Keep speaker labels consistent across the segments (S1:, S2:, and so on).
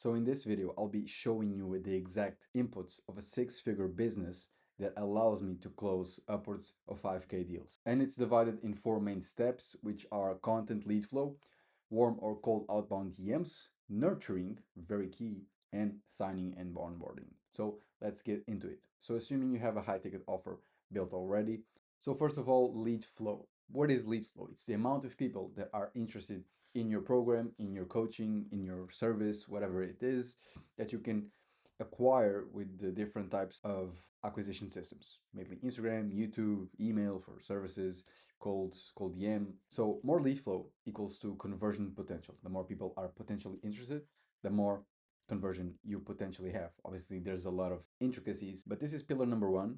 S1: So in this video, I'll be showing you the exact inputs of a six-figure business that allows me to close upwards of 5K deals. And it's divided in four main steps, which are content lead flow, warm or cold outbound DMs, nurturing, very key, and signing and onboarding. So let's get into it. So assuming you have a high ticket offer built already. So first of all, lead flow. What is lead flow? It's the amount of people that are interested in your program, in your coaching, in your service, whatever it is, that you can acquire with the different types of acquisition systems, mainly Instagram, YouTube, email for services, cold DM. So more lead flow equals to conversion potential. The more people are potentially interested, the more conversion you potentially have. Obviously, there's a lot of intricacies, but this is pillar number one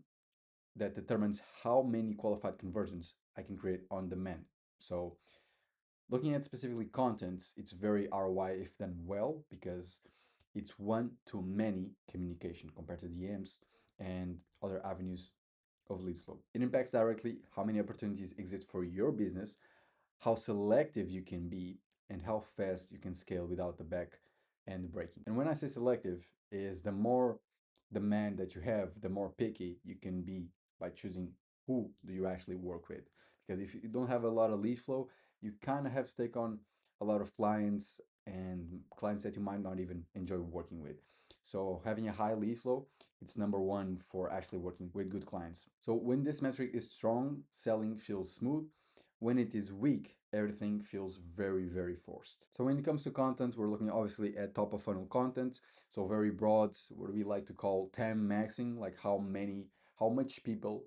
S1: that determines how many qualified conversions I can create on demand. So looking at specifically contents, it's very ROI if done well because it's one to many communication compared to DMs and other avenues of lead flow. It impacts directly how many opportunities exist for your business, how selective you can be, and how fast you can scale without the back and breaking. And when I say selective, is the more demand that you have, the more picky you can be by choosing who do you actually work with. Because if you don't have a lot of lead flow, you kind of have to take on a lot of clients and clients that you might not even enjoy working with. So having a high lead flow, it's number one for actually working with good clients. So when this metric is strong, selling feels smooth. When it is weak, everything feels very, very forced. So when it comes to content, we're looking obviously at top of funnel content. So very broad, what we like to call TAM maxing, like how much people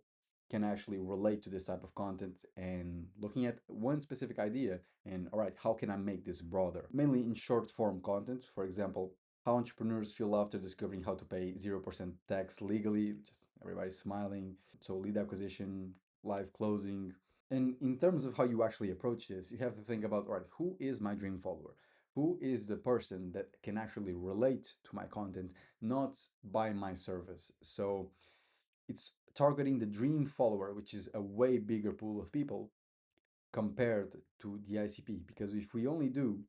S1: can actually relate to this type of content and looking at one specific idea and all right, how can I make this broader? Mainly in short form content, for example, how entrepreneurs feel after discovering how to pay 0% tax legally, just everybody smiling. So lead acquisition, live closing. And in terms of how you actually approach this, you have to think about, all right, who is my dream follower? Who is the person that can actually relate to my content, not buy my service? So it's targeting the dream follower, which is a way bigger pool of people compared to the ICP. Because if we only do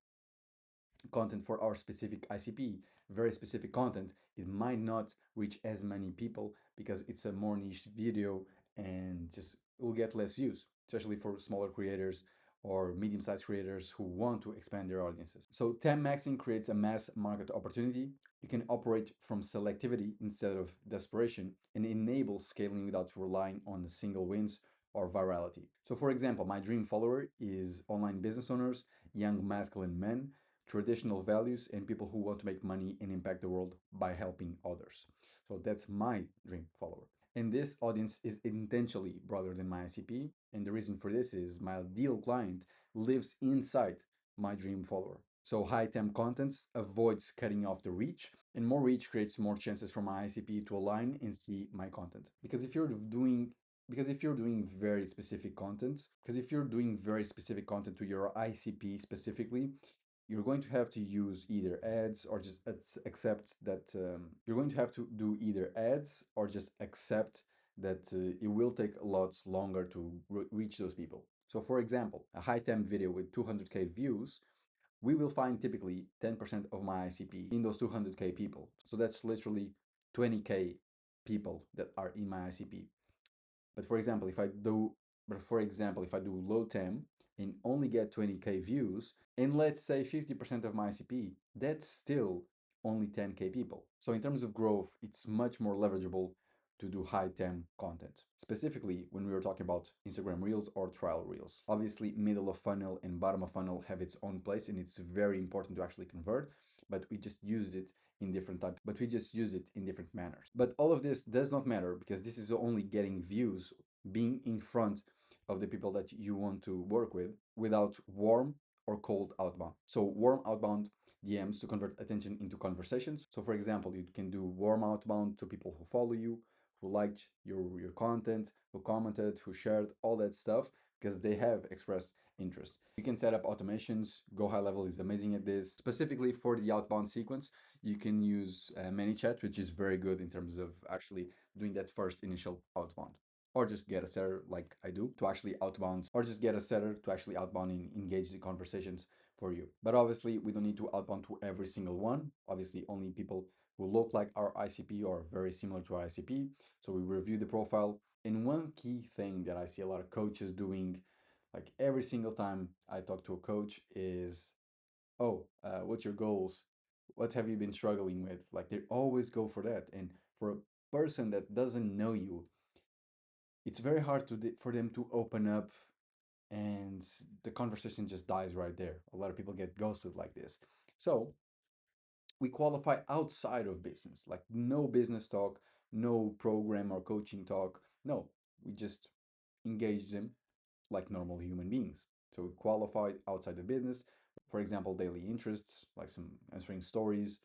S1: content for our specific ICP, very specific content, it might not reach as many people because it's a more niche video and just will get less views, especially for smaller creators or medium-sized creators who want to expand their audiences. So 10 maxing creates a mass market opportunity. You can operate from selectivity instead of desperation and enable scaling without relying on single wins or virality. So for example, my dream follower is online business owners, young masculine men, traditional values, and people who want to make money and impact the world by helping others. So that's my dream follower. And this audience is intentionally broader than my ICP. And the reason for this is my ideal client lives inside my dream follower. So high temp contents avoids cutting off the reach, and more reach creates more chances for my ICP to align and see my content. Because if you're doing very specific content, to your ICP specifically, you're going to have to use either ads or just accept that you're going to have to do either ads or just accept that it will take a lot longer to reach those people. So for example, a high temp video with 200K views, we will find typically 10% of my ICP in those 200K people. So that's literally 20K people that are in my ICP. But for example, if I do low temp and only get 20K views, and let's say 50% of my ICP, that's still only 10K people. So in terms of growth, it's much more leverageable to do high temp content, specifically when we were talking about Instagram Reels or trial Reels. Obviously, middle of funnel and bottom of funnel have its own place, and it's very important to actually convert, but we just use it in different manners. But all of this does not matter because this is only getting views, being in front of the people that you want to work with without warm or cold outbound. So warm outbound DMs to convert attention into conversations. So for example, you can do warm outbound to people who follow you, who liked your content, who commented, who shared, all that stuff, because they have expressed interest. You can set up automations. Go High Level is amazing at this. Specifically for the outbound sequence, you can use ManyChat, which is very good in terms of actually doing that first initial outbound. Or just get a setter like I do to actually outbound, or just get a setter to actually outbound and engage the conversations for you. But obviously, we don't need to outbound to every single one. Obviously, only people who look like our ICP or very similar to our ICP. So we review the profile. And one key thing that I see a lot of coaches doing, like every single time I talk to a coach, is, oh, what's your goals? What have you been struggling with? Like they always go for that. And for a person that doesn't know you, it's very hard for them to open up, and the conversation just dies right there. A lot of people get ghosted like this. So we qualify outside of business, like no business talk, no program or coaching talk. No, we just engage them like normal human beings. So we qualify outside the business, for example, daily interests, like some answering stories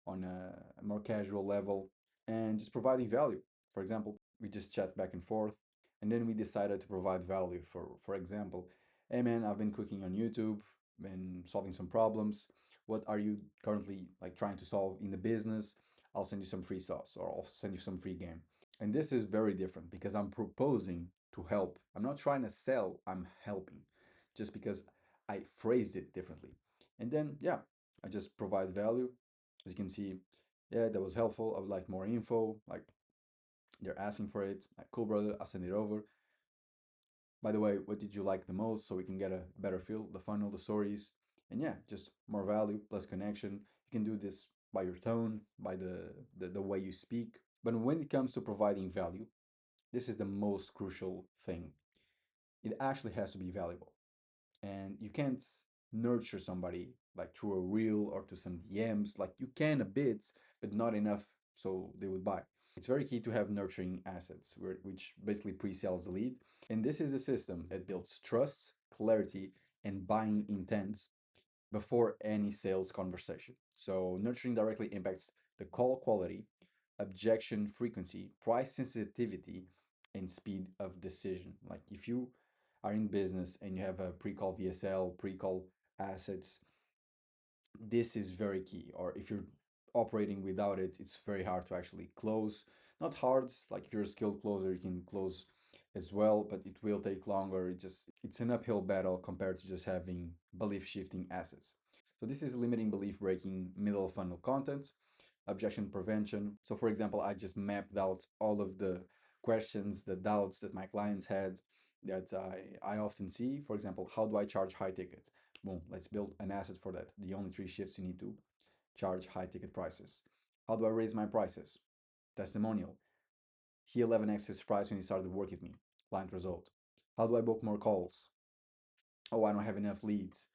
S1: on a more casual level, and just providing value. For example, we just chat back and forth, and then we decided to provide value. For example, hey man, I've been cooking on YouTube, been solving some problems. What are you currently like trying to solve in the business? I'll send you some free sauce, or I'll send you some free game. And this is very different because I'm proposing to help. I'm not trying to sell, I'm helping, just because I phrased it differently. And then, yeah, I just provide value. As you can see, yeah, that was helpful. I would like more info. Like they're asking for it. Like, cool, brother, I'll send it over. By the way, what did you like the most so we can get a better feel, the funnel, the stories, and yeah, just more value plus connection. You can do this by your tone, by the way you speak. But when it comes to providing value, this is the most crucial thing. It actually has to be valuable. And you can't nurture somebody like through a reel or to some DMs. Like you can a bit, but not enough so they would buy. It's very key to have nurturing assets, which basically pre-sells the lead. And this is a system that builds trust, clarity, and buying intent before any sales conversation. So nurturing directly impacts the call quality, objection frequency, price sensitivity, and speed of decision. Like if you are in business and you have a pre-call VSL, pre-call assets, this is very key. Or if you're operating without it, it's very hard to actually close. Not hard, like if you're a skilled closer, you can close as well, but it will take longer. It's an uphill battle compared to just having belief shifting assets. So this is limiting belief breaking middle funnel content, objection prevention. So for example, I just mapped out all of the questions, the doubts that my clients had that I often see. For example, how do I charge high ticket? Boom, let's build an asset for that. The only three shifts you need to charge high ticket prices. How do I raise my prices? Testimonial. He 11x his price when he started to work with me. Client result. How do I book more calls? Oh, I don't have enough leads.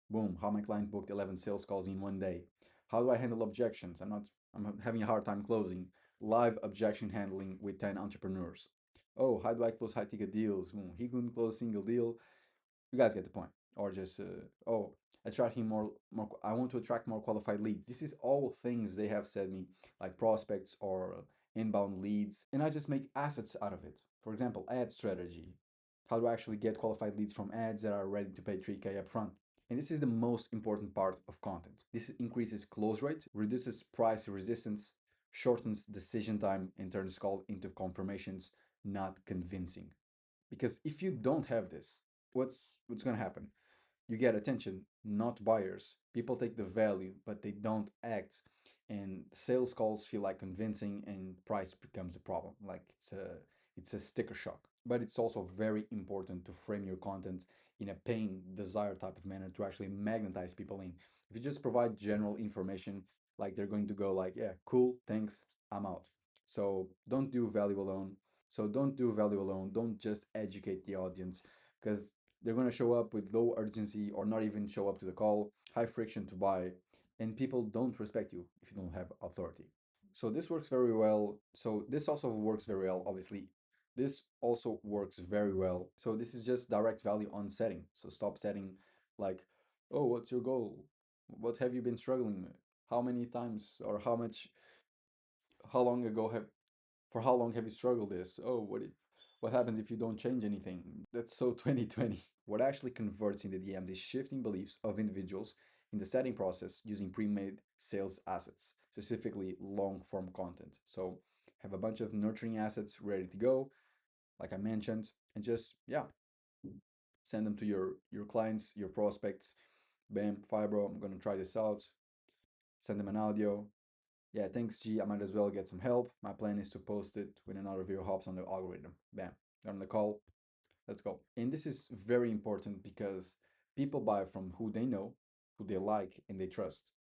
S1: Boom, how my client booked 11 sales calls in one day. How do I handle objections? I'm having a hard time closing. Live objection handling with 10 entrepreneurs. Oh, how do I close high ticket deals? Boom, he couldn't close a single deal. You guys get the point. Or just oh, attract him more. I want to attract more qualified leads. This is all things they have said me, like prospects or inbound leads, and I just make assets out of it. For example, ad strategy. How do I actually get qualified leads from ads that are ready to pay 3K upfront? And this is the most important part of content. This increases close rate, reduces price resistance, shortens decision time, and turns call into confirmations, not convincing. Because if you don't have this, what's going to happen? You get attention, not buyers. People take the value, but they don't act, and sales calls feel like convincing, and price becomes a problem. Like it's a sticker shock. But it's also very important to frame your content in a pain desire type of manner to actually magnetize people in. If you just provide general information, like they're going to go like, yeah, cool, thanks, I'm out. So don't do value alone. Don't do value alone. Don't just educate the audience, because they're going to show up with low urgency or not even show up to the call, high friction to buy, and people don't respect you if you don't have authority. So this works very well. So this also works very well, obviously. This also works very well. So this is just direct value on setting. So stop setting like, oh, what's your goal? What have you been struggling with? How many times or how long ago have for how long have you struggled this? Oh, what happens if you don't change anything? That's so 2020. What actually converts in the DM is shifting beliefs of individuals in the setting process using pre-made sales assets, specifically long form content. So have a bunch of nurturing assets ready to go, like I mentioned, and just yeah, send them to your clients, your prospects, Bam, fire bro, I'm gonna try this out. Send them an audio. Yeah, thanks G, I might as well get some help. My plan is to post it when another video hops on the algorithm. Bam, got on the call. Let's go. And this is very important because people buy from who they know, who they like, and they trust.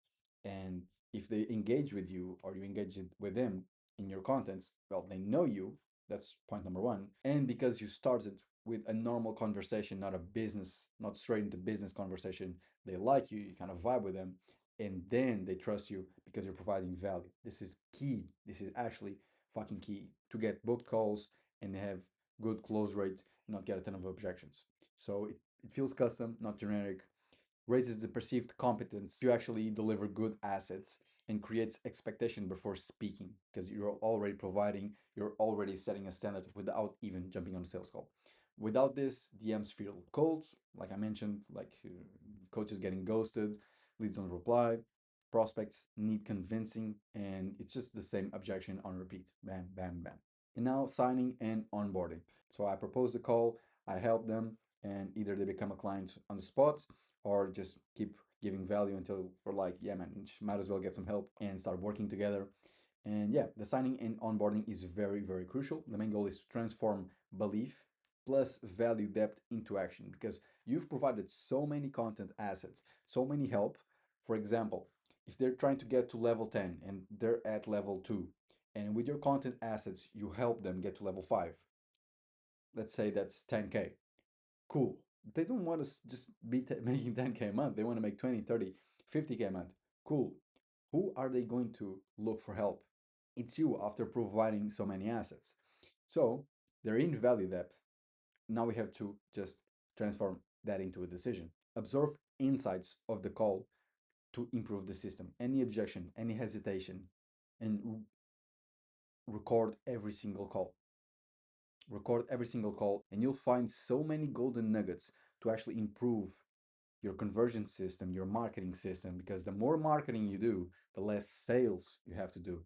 S1: And if they engage with you or you engage with them in your contents, well, they know you. That's point number one. And because you started with a normal conversation, not a business, not straight into business conversation, they like you, you kind of vibe with them, and then they trust you because you're providing value. This is key. This is actually fucking key to get booked calls and have good close rates and not get a ton of objections. So it feels custom, not generic, raises the perceived competence to actually deliver good assets and creates expectation before speaking because you're already providing, you're already setting a standard without even jumping on a sales call. Without this, DMs feel cold, like I mentioned, like coaches getting ghosted, leads don't reply, prospects need convincing, and it's just the same objection on repeat. Bam, bam, bam. And now signing and onboarding. So I propose the call, I help them, and either they become a client on the spot or just keep giving value until we're like, yeah, man, might as well get some help and start working together. And yeah, the signing and onboarding is very, very crucial. The main goal is to transform belief plus value depth into action because you've provided so many content assets, so many help. For example, if they're trying to get to level 10 and they're at level 2, and with your content assets, you help them get to level 5, let's say that's 10K. Cool. They don't want to just be making 10K a month. They want to make 20, 30, 50K a month. Cool. Who are they going to look for help? It's you after providing so many assets. So they're in value depth. Now we have to just transform that into a decision. Observe insights of the call to improve the system. Any objection, any hesitation, and record every single call. Record every single call, and you'll find so many golden nuggets to actually improve your conversion system, your marketing system, because the more marketing you do, the less sales you have to do.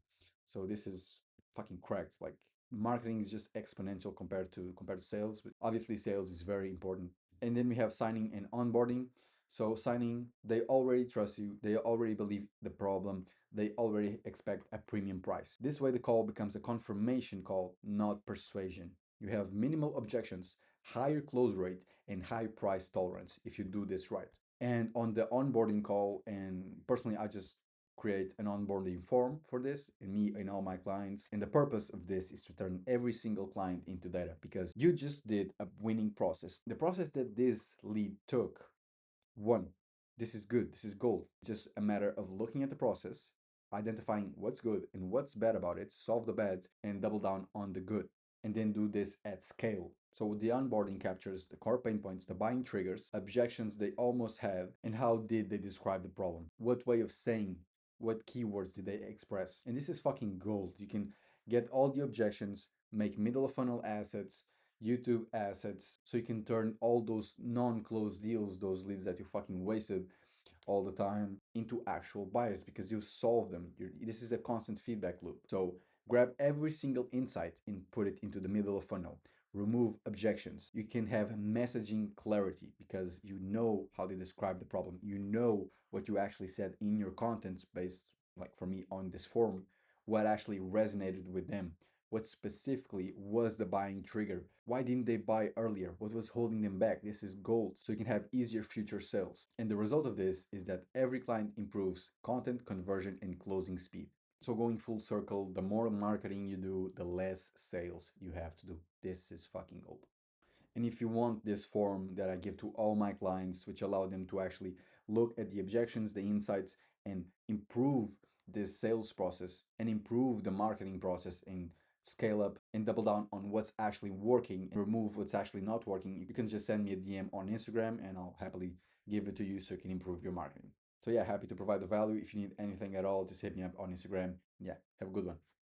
S1: So this is fucking cracked. Like marketing is just exponential compared to sales, but obviously sales is very important. And then we have signing and onboarding. So signing, they already trust you, they already believe the problem, they already expect a premium price. This way the call becomes a confirmation call, not persuasion. You have minimal objections, higher close rate, and high price tolerance if you do this right. And on the onboarding call, and personally, I just create an onboarding form for this and me and all my clients. And the purpose of this is to turn every single client into data because you just did a winning process. The process that this lead took, one, this is good, this is gold. It's just a matter of looking at the process, identifying what's good and what's bad about it, solve the bad, and double down on the good. And then do this at scale. So the onboarding captures the core pain points, the buying triggers, objections they almost have, and how did they describe the problem? What way of saying, what keywords did they express? And this is fucking gold. You can get all the objections, make middle of funnel assets, YouTube assets, so you can turn all those non-closed deals, those leads that you fucking wasted all the time, into actual buyers because you solve them. This is a constant feedback loop. So grab every single insight and put it into the middle of funnel. Remove objections. You can have messaging clarity because you know how they describe the problem. You know what you actually said in your content based, like for me on this forum, what actually resonated with them. What specifically was the buying trigger? Why didn't they buy earlier? What was holding them back? This is gold. So you can have easier future sales. And the result of this is that every client improves content conversion and closing speed. So going full circle, the more marketing you do, the less sales you have to do. This is fucking gold. And if you want this form that I give to all my clients, which allow them to actually look at the objections, the insights, and improve this sales process and improve the marketing process and scale up and double down on what's actually working and remove what's actually not working, you can just send me a DM on Instagram and I'll happily give it to you so you can improve your marketing. So yeah, happy to provide the value. If you need anything at all, just hit me up on Instagram. Yeah, have a good one.